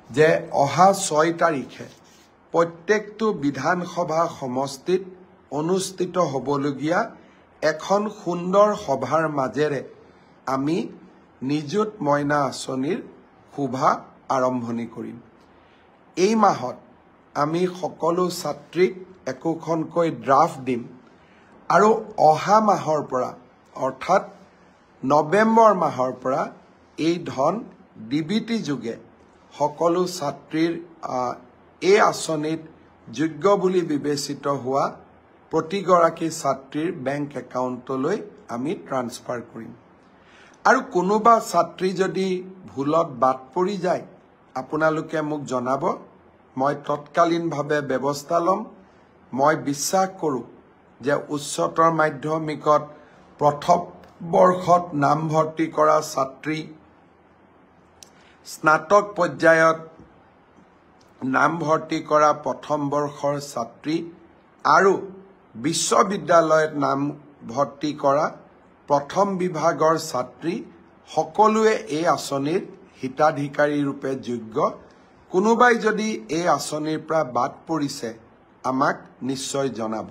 যে অহা 6 তাৰিখে প্ৰত্যেকটো বিধানসভা সমষ্টিত অনুষ্ঠিত হ'বলগীয়া এখন সুন্দৰ সভাৰ মাজেৰে আমি নিযুত মইনা আঁচনিৰ শুভা আৰম্ভণি কৰিম। এই মাহত আমি সকলো ছাত্ৰীক একোখনকৈ ড্ৰাফট দিম আৰু অহা মাহৰ পৰা অৰ্থাৎ নৱেম্বৰ মাহৰ পৰা এই ধন ডিবিটি যোগে সকলো ছাত্ৰীৰ এই আঁচনিত যোগ্য বুলি বিবেচিত হোৱা প্ৰতিগৰাকী ছাত্ৰীৰ বেংক একাউণ্টলৈ আমি ট্ৰান্সফাৰ কৰিম। আৰু কোনোবা ছাত্ৰী যদি ভুলত বাদ পৰি যায় আপোনালোকে মোক জনাব, মই তৎকালীনভাৱে ব্যৱস্থা ল'ম। মই বিশ্বাস কৰোঁ যে উচ্চতৰ মাধ্যমিকত প্ৰথম বৰ্ষত নামভৰ্তি কৰা ছাত্ৰী, স্নাতক পৰ্যায়ত নামভৰ্তি কৰা প্ৰথম বৰ্ষৰ ছাত্ৰী আৰু বিশ্ববিদ্যালয়ত নামভৰ্তি কৰা প্ৰথম বিভাগৰ ছাত্ৰী সকলোৱে এই আঁচনিৰ হিতাধিকাৰী ৰূপে যোগ্য। কোনোবাই যদি এই আঁচনিৰ পৰা বাদ পৰিছে আমাক নিশ্চয় জনাব।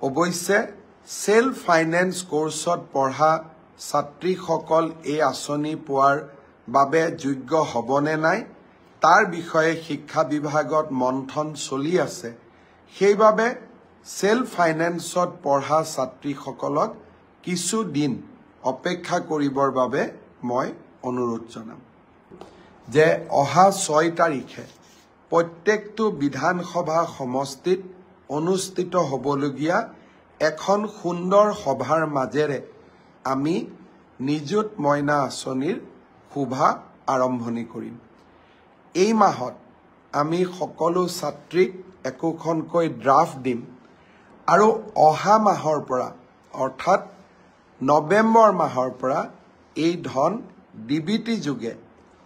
অৱশ্যে সেল্ফ ফাইনেন্স কোৰ্সত পঢ়া ছাত্ৰীসকল এই আঁচনি পোৱাৰ বাবে যোগ্য হ'বনে নাই তাৰ বিষয়ে শিক্ষা বিভাগত মন্থন চলি আছে। সেইবাবে সেল্ফ ফাইনেন্সত পঢ়া ছাত্ৰীসকলক কিছু দিন অপেক্ষা কৰিবৰ বাবে মই অনুৰোধ জনাম যে অহা 6 তাৰিখে প্ৰত্যেকটো বিধানসভা সমষ্টিত অনুষ্ঠিত হ'বলগীয়া এখন সুন্দৰ সভাৰ মাজেৰে আমি নিযুত মইনা আঁচনিৰ শুভা আৰম্ভণি কৰিম। এই মাহত আমি সকলো ছাত্ৰীক একোখনকৈ ড্ৰাফট দিম আৰু অহা মাহৰ পৰা অৰ্থাৎ নৱেম্বৰ মাহৰ পৰা এই ধন ডিবিটি যোগে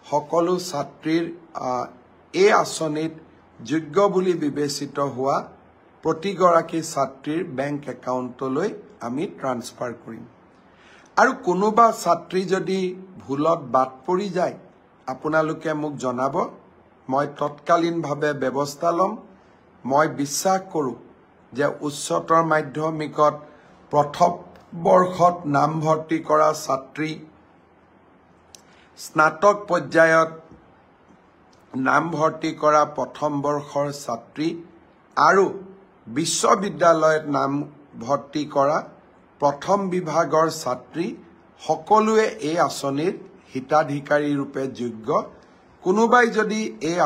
সকলো ছাত্ৰীৰ এই আঁচনিত যোগ্য বুলি বিবেচিত হোৱা প্ৰতিগৰাকী ছাত্ৰীৰ বেংক একাউণ্টলৈ আমি ট্ৰান্সফাৰ কৰিম। আৰু কোনোবা ছাত্ৰী যদি ভুলত বাদ পৰি যায় আপোনালোকে মোক জনাব, মই তৎকালীনভাৱে ব্যৱস্থা ল'ম। মই বিশ্বাস কৰোঁ যে উচ্চতৰ মাধ্যমিকত প্ৰথম বৰ্ষত নামভৰ্তি কৰা ছাত্ৰী, স্নাতক পৰ্যায়ত নামভৰ্তি কৰা প্ৰথম বৰ্ষৰ ছাত্ৰী আৰু বিশ্ববিদ্যালয়ত নামভৰ্তি কৰা প্ৰথম বিভাগৰ ছাত্ৰী সকলোৱে এই আঁচনিৰ হিতাধিকাৰী ৰূপে যোগ্য। কোনোবাই যদি এই